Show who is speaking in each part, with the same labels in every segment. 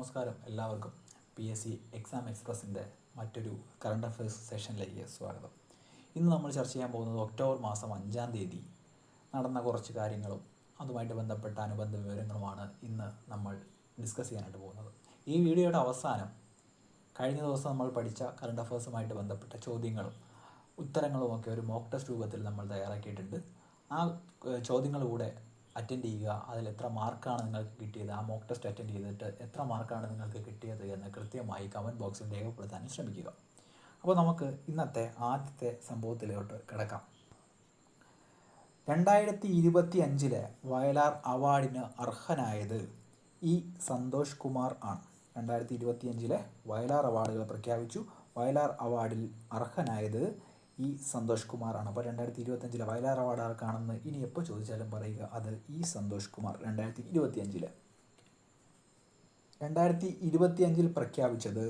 Speaker 1: നമസ്കാരം എല്ലാവർക്കും. PSC exam എക്സ്പ്രസിൻ്റെ മറ്റൊരു കറണ്ട് അഫയേഴ്സ് സെഷനിലേക്ക് സ്വാഗതം. ഇന്ന് നമ്മൾ ചർച്ച ചെയ്യാൻ പോകുന്നത് ഒക്ടോബർ മാസം 5-ാം തീയതി നടന്ന കുറച്ച് കാര്യങ്ങളും അതുമായിട്ട് ബന്ധപ്പെട്ട അനുബന്ധ വിവരങ്ങളുമാണ് ഇന്ന് നമ്മൾ ഡിസ്കസ് ചെയ്യാനായിട്ട് പോകുന്നത്. ഈ വീഡിയോയുടെ അവസാനം കഴിഞ്ഞ ദിവസം നമ്മൾ പഠിച്ച കറണ്ട് അഫയേഴ്സുമായിട്ട് ബന്ധപ്പെട്ട ചോദ്യങ്ങളും ഉത്തരങ്ങളുമൊക്കെ ഒരു മോക്ക് ടെസ്റ്റ് രൂപത്തിൽ നമ്മൾ തയ്യാറാക്കിയിട്ടുണ്ട്. ആ ചോദ്യങ്ങൾ കൂടെ അറ്റൻഡ് ചെയ്യുക. അതിൽ എത്ര മാർക്കാണ് നിങ്ങൾക്ക് കിട്ടിയത്, ആ മോക്ക് ടെസ്റ്റ് അറ്റൻഡ് ചെയ്തിട്ട് എത്ര മാർക്കാണ് നിങ്ങൾക്ക് കിട്ടിയത് എന്ന് കൃത്യമായി കമൻറ്റ് ബോക്സിൽ രേഖപ്പെടുത്താൻ ശ്രമിക്കുക. അപ്പോൾ നമുക്ക് ഇന്നത്തെ ആദ്യത്തെ സംഭവത്തിലോട്ട് കിടക്കാം. 2025 വയലാർ അവാർഡിന് അർഹനായത് ഇ സന്തോഷ് കുമാർ ആണ്. 2025 വയലാർ അവാർഡുകൾ പ്രഖ്യാപിച്ചു. വയലാർ അവാർഡിൽ അർഹനായത് ഇ സന്തോഷ് കുമാറാണ്. അപ്പോൾ 2025 വയലാർ അവാർഡ് ആർക്കാണെന്ന് ഇനി എപ്പോൾ ചോദിച്ചാലും പറയുക, അത് ഇ സന്തോഷ് കുമാർ. 2025 പ്രഖ്യാപിച്ചത്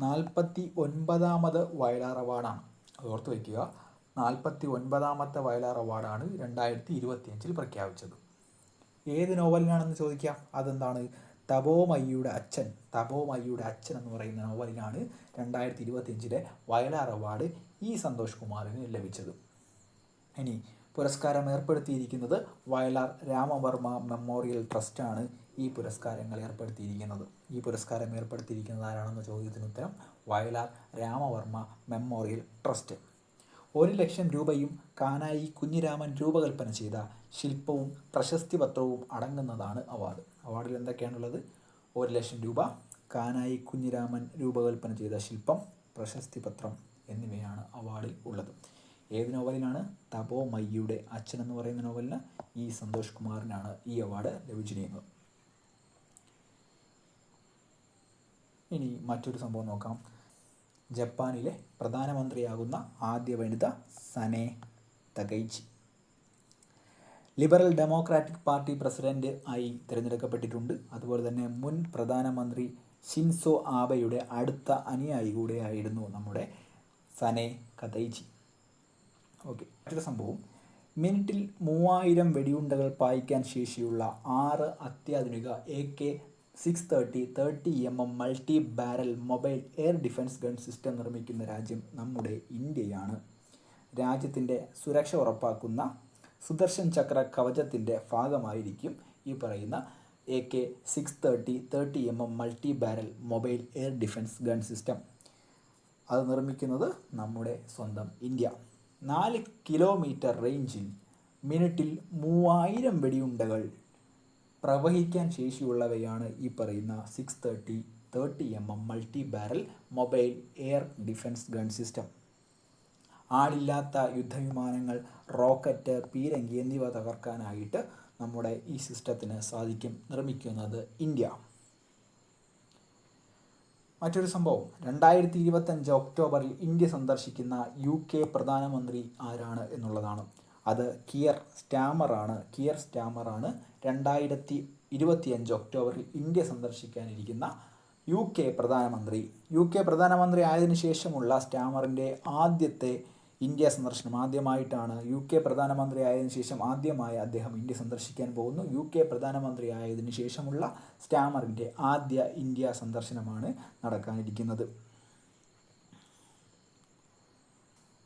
Speaker 1: 49ാമത് വയലാർ അവാർഡാണ്. അത് ഓർത്ത് വയ്ക്കുക, 49ാമത്തെ വയലാർ അവാർഡാണ് 2025 പ്രഖ്യാപിച്ചത്. ഏത് നോവലിനാണെന്ന് ചോദിക്കാം. അതെന്താണ്? തപോമയ്യുടെ അച്ഛൻ എന്ന് പറയുന്ന നോവലിനാണ് 2025 വയലാർ അവാർഡ് ഇ സന്തോഷ് കുമാറിന് ലഭിച്ചത്. ഇനി പുരസ്കാരം ഏർപ്പെടുത്തിയിരിക്കുന്നത് വയലാർ രാമവർമ്മ മെമ്മോറിയൽ ട്രസ്റ്റാണ് ഈ പുരസ്കാരങ്ങൾ ഏർപ്പെടുത്തിയിരിക്കുന്നത്. ഈ പുരസ്കാരം ഏർപ്പെടുത്തിയിരിക്കുന്നത് ആരാണെന്ന ചോദ്യത്തിന് ഉത്തരം വയലാർ രാമവർമ്മ മെമ്മോറിയൽ ട്രസ്റ്റ്. 1 ലക്ഷം രൂപയും കാനായി കുഞ്ഞിരാമൻ രൂപകൽപ്പന ചെയ്ത ശില്പവും പ്രശസ്തി പത്രവും അടങ്ങുന്നതാണ് അവാർഡ്. അവാർഡിൽ എന്തൊക്കെയാണുള്ളത്? 1 ലക്ഷം രൂപ, കാനായി കുഞ്ഞിരാമൻ രൂപകൽപ്പന ചെയ്ത ശില്പം, പ്രശസ്തി പത്രം എന്നിവയാണ് അവാർഡിൽ ഉള്ളത്. ഏത് നോവലിനാണ്? തപോമയ്യുടെ അച്ഛൻ എന്ന് പറയുന്ന നോവലിന് ഇ സന്തോഷ് കുമാറിനാണ് ഈ അവാർഡ് ലഭിച്ചിരിക്കുന്നത്. ഇനി മറ്റൊരു സംഭവം നോക്കാം. ജപ്പാനിലെ പ്രധാനമന്ത്രിയാകുന്ന ആദ്യ വനിത Sanae Takaichi. Liberal democratic party president ആയി തിരഞ്ഞെടുക്കപ്പെട്ടിട്ടുണ്ട്. അതുപോലെ തന്നെ മുൻ പ്രധാനമന്ത്രി ഷിൻസോ ആബെയുടെ അടുത്ത അനുയായി കൂടെയായിരുന്നു നമ്മുടെ സനെ തകൈച്ചി. ഓക്കെ, മറ്റൊരു സംഭവം. മിനിറ്റിൽ 3000 വെടിയുണ്ടകൾ പായിക്കാൻ ശേഷിയുള്ള 6 അത്യാധുനിക AK-630 30mm multi barrel mobile air defence gun system നിർമ്മിക്കുന്ന രാജ്യം നമ്മുടെ ഇന്ത്യയാണ്. രാജ്യത്തിൻ്റെ സുരക്ഷ ഉറപ്പാക്കുന്ന സുദർശൻ ചക്ര കവചത്തിൻ്റെ ഭാഗമായിരിക്കും ഈ പറയുന്ന AK-630 30mm multi barrel mobile air defence gun system. അത് നിർമ്മിക്കുന്നത് നമ്മുടെ സ്വന്തം ഇന്ത്യ. 4 കിലോമീറ്റർ റേഞ്ചിൽ മിനിറ്റിൽ 3000 വെടിയുണ്ടകൾ പ്രവഹിക്കാൻ ശേഷിയുള്ളവയാണ് ഈ പറയുന്ന 630 30mm multi barrel mobile air defence gun system. ആളില്ലാത്ത യുദ്ധവിമാനങ്ങൾ, റോക്കറ്റ്, പീരങ്കി എന്നിവ തകർക്കാനായിട്ട് നമ്മുടെ ഈ സിസ്റ്റത്തിന് സാധിക്കും. നിർമ്മിക്കുന്നത് ഇന്ത്യ. മറ്റൊരു സംഭവം. 2025 ഒക്ടോബറിൽ ഇന്ത്യ സന്ദർശിക്കുന്ന UK പ്രധാനമന്ത്രി ആരാണ് എന്നുള്ളതാണ്. അത് കിയർ സ്റ്റാമറാണ്. 2025 ഒക്ടോബറിൽ ഇന്ത്യ സന്ദർശിക്കാനിരിക്കുന്ന UK പ്രധാനമന്ത്രി ആയതിനു ശേഷമുള്ള സ്റ്റാമറിൻ്റെ ആദ്യത്തെ ഇന്ത്യ സന്ദർശനം. ആദ്യമായിട്ടാണ് UK പ്രധാനമന്ത്രി ആയതിനു ശേഷം ആദ്യമായി അദ്ദേഹം ഇന്ത്യ സന്ദർശിക്കാൻ പോകുന്നു. UK പ്രധാനമന്ത്രി ആയതിനു ശേഷമുള്ള സ്റ്റാമറിൻ്റെ ആദ്യ ഇന്ത്യ സന്ദർശനമാണ് നടക്കാനിരിക്കുന്നത്.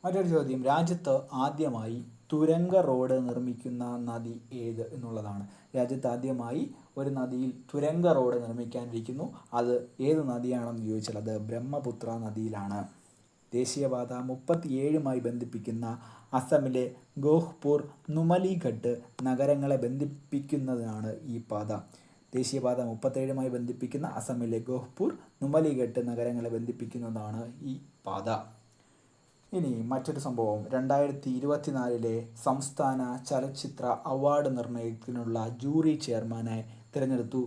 Speaker 1: മറ്റൊരു ചോദ്യം. രാജ്യത്ത് ആദ്യമായി തുരങ്ക റോഡ് നിർമ്മിക്കുന്ന നദി ഏത് എന്നുള്ളതാണ്. രാജ്യത്ത് ആദ്യമായി ഒരു നദിയിൽ തുരങ്ക റോഡ് നിർമ്മിക്കാനിരിക്കുന്നു. അത് ഏത് നദിയാണെന്ന് ചോദിച്ചാൽ അത് ബ്രഹ്മപുത്ര നദിയിലാണ്. ദേശീയപാത 37 ബന്ധിപ്പിക്കുന്ന അസമിലെ ഗോഹ്പൂർ, നുമലിഗഡ് നഗരങ്ങളെ ബന്ധിപ്പിക്കുന്നതാണ് ഈ പാത. ദേശീയപാത 37 ബന്ധിപ്പിക്കുന്ന അസമിലെ ഗോഹ്പൂർ, നുമലിഗഡ് നഗരങ്ങളെ ബന്ധിപ്പിക്കുന്നതാണ് ഈ പാത. ഇനി മറ്റൊരു സംഭവം. 2024 സംസ്ഥാന ചലച്ചിത്ര അവാർഡ് നിർണയത്തിനുള്ള ജൂറി ചെയർമാനായി തിരഞ്ഞെടുത്തു.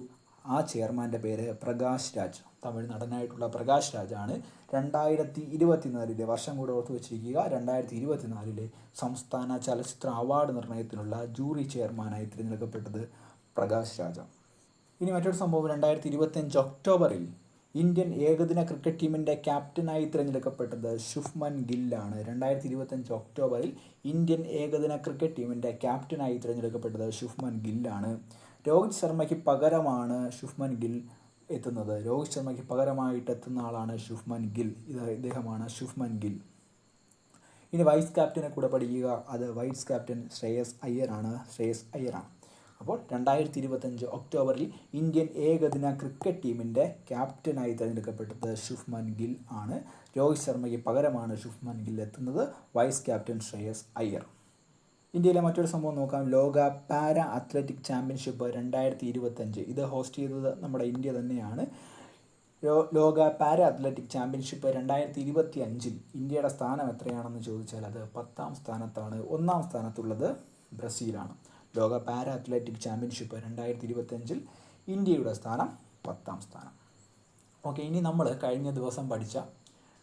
Speaker 1: ആ ചെയർമാൻ്റെ പേര് പ്രകാശ് രാജ്. തമിഴ് നടനായിട്ടുള്ള പ്രകാശ് രാജാണ് 2024 വർഷം കൂടെ ഓർത്തു വച്ചിരിക്കുക. 2024 സംസ്ഥാന ചലച്ചിത്ര അവാർഡ് നിർണയത്തിനുള്ള ജൂറി ചെയർമാനായി തിരഞ്ഞെടുക്കപ്പെട്ടത് പ്രകാശ് രാജ. ഇനി മറ്റൊരു സംഭവം. 2025 ഒക്ടോബറിൽ ഇന്ത്യൻ ഏകദിന ക്രിക്കറ്റ് ടീമിൻ്റെ ക്യാപ്റ്റനായി തിരഞ്ഞെടുക്കപ്പെട്ടത് ശുഭ്മൻ ഗില്ലാണ്. 2025 ഒക്ടോബറിൽ ഇന്ത്യൻ ഏകദിന ക്രിക്കറ്റ് ടീമിൻ്റെ ക്യാപ്റ്റനായി തിരഞ്ഞെടുക്കപ്പെട്ടത് ശുഭ്മൻ ഗില്ലാണ്. രോഹിത് ശർമ്മയ്ക്ക് പകരമാണ് ശുഭ്മൻ ഗിൽ എത്തുന്നത്? രോഹിത് ശർമ്മയ്ക്ക് പകരമായിട്ട് എത്തുന്ന ആളാണ് ശുഭ്മൻ ഗിൽ. ഇദ്ദേഹമാണ് ശുഭ്മൻ ഗിൽ. ഇനി വൈസ് ക്യാപ്റ്റനെ കൂടെ പഠിക്കുക. അത് വൈസ് ക്യാപ്റ്റൻ ശ്രേയസ് അയ്യറാണ്. അപ്പോൾ 2025 ഒക്ടോബറിൽ ഇന്ത്യൻ ഏകദിന ക്രിക്കറ്റ് ടീമിൻ്റെ ക്യാപ്റ്റനായി തിരഞ്ഞെടുക്കപ്പെട്ടത് ശുഭ്മൻ ഗിൽ ആണ്. രോഹിത് ശർമ്മയ്ക്ക് പകരമാണ് ശുഭ്മൻ ഗിൽ എത്തുന്നത്. Vice captain Shreyas Iyer. ഇന്ത്യയിലെ മറ്റൊരു സംഭവം നോക്കാം. ലോക പാരാ അത്ലറ്റിക് ചാമ്പ്യൻഷിപ്പ് 2025. ഇത് ഹോസ്റ്റ് ചെയ്തത് നമ്മുടെ ഇന്ത്യ തന്നെയാണ്. ലോക പാരാ അത്ലറ്റിക് ചാമ്പ്യൻഷിപ്പ് 2025 ഇന്ത്യയുടെ സ്ഥാനം എത്രയാണെന്ന് ചോദിച്ചാൽ അത് 10ാം സ്ഥാനത്താണ്. 1ാം സ്ഥാനത്തുള്ളത് ബ്രസീലാണ്. ലോക പാരാ അത്ലറ്റിക് ചാമ്പ്യൻഷിപ്പ് 2025 ഇന്ത്യയുടെ സ്ഥാനം 10ാം സ്ഥാനം. ഓക്കെ, ഇനി നമ്മൾ കഴിഞ്ഞ ദിവസം പഠിച്ച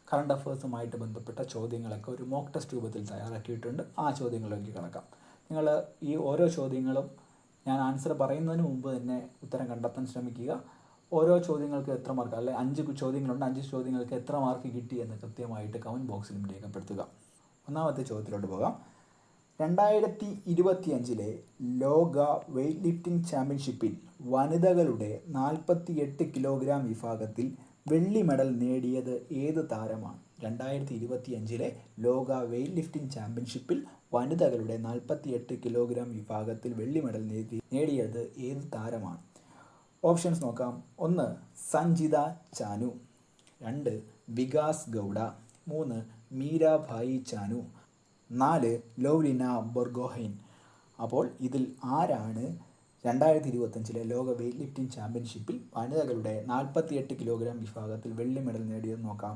Speaker 1: കറണ്ട് അഫേഴ്സുമായിട്ട് ബന്ധപ്പെട്ട ചോദ്യങ്ങളൊക്കെ ഒരു മോക്ക് ടെസ്റ്റ് രൂപത്തിൽ തയ്യാറാക്കിയിട്ടുണ്ട്. ആ ചോദ്യങ്ങളിലേക്ക് കിടക്കാം. നിങ്ങൾ ഈ ഓരോ ചോദ്യങ്ങളും ഞാൻ ആൻസർ പറയുന്നതിന് മുമ്പ് തന്നെ ഉത്തരം കണ്ടെത്താൻ ശ്രമിക്കുക. ഓരോ ചോദ്യങ്ങൾക്ക് എത്ര മാർക്ക്, അല്ലെ 5 ചോദ്യങ്ങളുണ്ട്, 5 ചോദ്യങ്ങൾക്ക് എത്ര മാർക്ക് കിട്ടി എന്ന് കൃത്യമായിട്ട് കമൻറ്റ് ബോക്സിലും രേഖപ്പെടുത്തുക. ഒന്നാമത്തെ ചോദ്യത്തിലോട്ട് പോകാം. 2025 ലോക വെയ്റ്റ് ലിഫ്റ്റിംഗ് ചാമ്പ്യൻഷിപ്പിൽ വനിതകളുടെ 48 കിലോഗ്രാം വിഭാഗത്തിൽ വെള്ളി മെഡൽ നേടിയത് ഏത് താരമാണ്? 2025 ലോക വെയ്റ്റ് ലിഫ്റ്റിംഗ് ചാമ്പ്യൻഷിപ്പിൽ വനിതകളുടെ 48 കിലോഗ്രാം വിഭാഗത്തിൽ വെള്ളി മെഡൽ നേടിയത് ഏത് താരമാണ്? ഓപ്ഷൻസ് നോക്കാം. 1 സഞ്ജിത ചാനു, 2 വികാസ് ഗൗഡ, 3 മീരാഭായി ചാനു, 4 ലൗലിന ബൊർഗോഹൈൻ. അപ്പോൾ ഇതിൽ ആരാണ് 2025 ലോക വെയ്റ്റ് ലിഫ്റ്റിംഗ് ചാമ്പ്യൻഷിപ്പിൽ വനിതകളുടെ 48 കിലോഗ്രാം വിഭാഗത്തിൽ വെള്ളി മെഡൽ നേടിയെന്ന് നോക്കാം.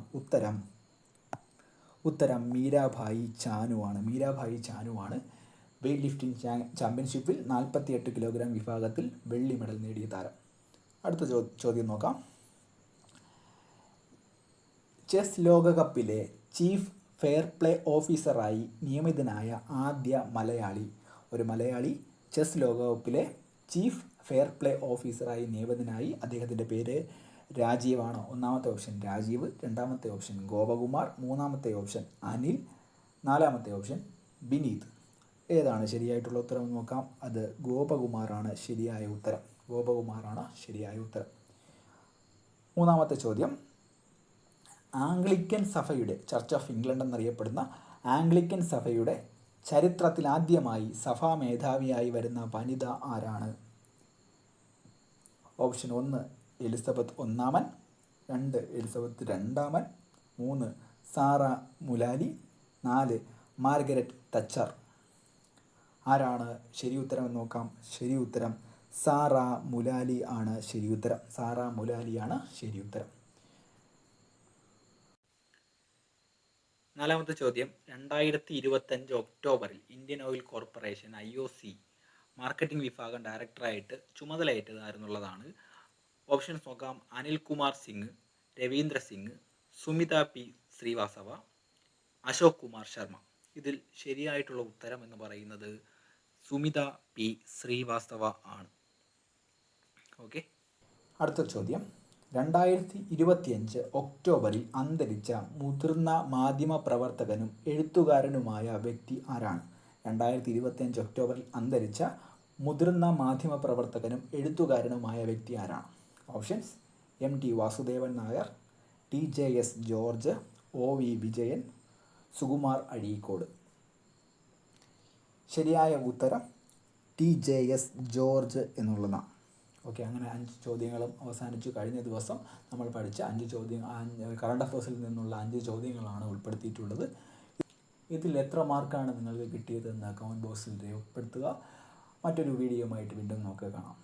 Speaker 1: ഉത്തരം മീരാഭായി ചാനുവാണ് വെയ്റ്റ് ലിഫ്റ്റിംഗ് ചാമ്പ്യൻഷിപ്പിൽ 48 കിലോഗ്രാം വിഭാഗത്തിൽ വെള്ളി മെഡൽ നേടിയ താരം. അടുത്ത ചോദ്യം നോക്കാം. ചെസ് ലോകകപ്പിലെ ചീഫ് ഫെയർ പ്ലേ ഓഫീസറായി നിയമിതനായ ആദ്യ മലയാളി. ഒരു മലയാളി ചെസ് ലോകകപ്പിലെ ചീഫ് ഫെയർ പ്ലേ ഓഫീസറായി നിയമിതനായി. അദ്ദേഹത്തിൻ്റെ പേര് രാജീവാണ്. ഒന്നാമത്തെ ഓപ്ഷൻ രാജീവ്, രണ്ടാമത്തെ ഓപ്ഷൻ ഗോപകുമാർ, മൂന്നാമത്തെ ഓപ്ഷൻ അനിൽ, നാലാമത്തെ ഓപ്ഷൻ ബിനീത്. ഏതാണ് ശരിയായിട്ടുള്ള ഉത്തരം നോക്കാം. അത് ഗോപകുമാറാണ് ശരിയായ ഉത്തരം. മൂന്നാമത്തെ ചോദ്യം. ആംഗ്ലിക്കൻ സഭയുടെ ചർച്ച് ഓഫ് ഇംഗ്ലണ്ട് എന്നറിയപ്പെടുന്ന ആംഗ്ലിക്കൻ സഭയുടെ ചരിത്രത്തിൽ ആദ്യമായി സഭാ മേധാവിയായി വരുന്ന വനിത ആരാണ്? ഓപ്ഷൻ 1 എലിസബത്ത് ഒന്നാമൻ, 2 എലിസബത്ത് രണ്ടാമൻ, 3 സാറ മുലാലി, 4 മാർഗരറ്റ് തച്ചർ. ആരാണ് ശരി ഉത്തരം എന്ന് നോക്കാം. ശരി ഉത്തരം സാറ മുലാലി ആണ് ശരി ഉത്തരം. നാലാമത്തെ ചോദ്യം. 2025 ഒക്ടോബറിൽ Indian oil corporation IOC marketing വിഭാഗം ഡയറക്ടറായിട്ട് ചുമതലയേറ്റതായിരുന്നുള്ളതാണ്. ഓപ്ഷൻസ് നോക്കാം. അനിൽകുമാർ സിംഗ്, രവീന്ദ്ര സിംഗ്, സുമിത പി ശ്രീവാസ്തവ, അശോക് കുമാർ ശർമ്മ. ഇതിൽ ശരിയായിട്ടുള്ള ഉത്തരം എന്ന് പറയുന്നത് സുമിത പി ശ്രീവാസ്തവ ആണ്. ഓക്കെ, അടുത്ത ചോദ്യം. 2025 ഒക്ടോബറിൽ അന്തരിച്ച മുതിർന്ന മാധ്യമ പ്രവർത്തകനും എഴുത്തുകാരനുമായ വ്യക്തി ആരാണ്? 2025 ഒക്ടോബറിൽ അന്തരിച്ച മുതിർന്ന മാധ്യമ പ്രവർത്തകനും എഴുത്തുകാരനുമായ വ്യക്തി ആരാണ്? Options. MT Vasudevan Nair, TJS George, OV Vijayan, Sukumar Azhikode. ശരിയായ ഉത്തരം TJS ജോർജ് എന്നുള്ളതാണ്. ഓക്കെ, അങ്ങനെ 5 ചോദ്യങ്ങളും അവസാനിച്ചു. കഴിഞ്ഞ ദിവസം നമ്മൾ പഠിച്ച 5 ചോദ്യം കറണ്ട് അഫേഴ്സിൽ നിന്നുള്ള 5 ചോദ്യങ്ങളാണ് ഉൾപ്പെടുത്തിയിട്ടുള്ളത്. ഇതിൽ എത്ര മാർക്കാണ് നിങ്ങൾക്ക് കിട്ടിയതെന്ന് കമൻറ്റ് ബോക്സിൽ രേഖപ്പെടുത്തുക. മറ്റൊരു വീഡിയോയുമായിട്ട് വീണ്ടും നമുക്ക് കാണാം.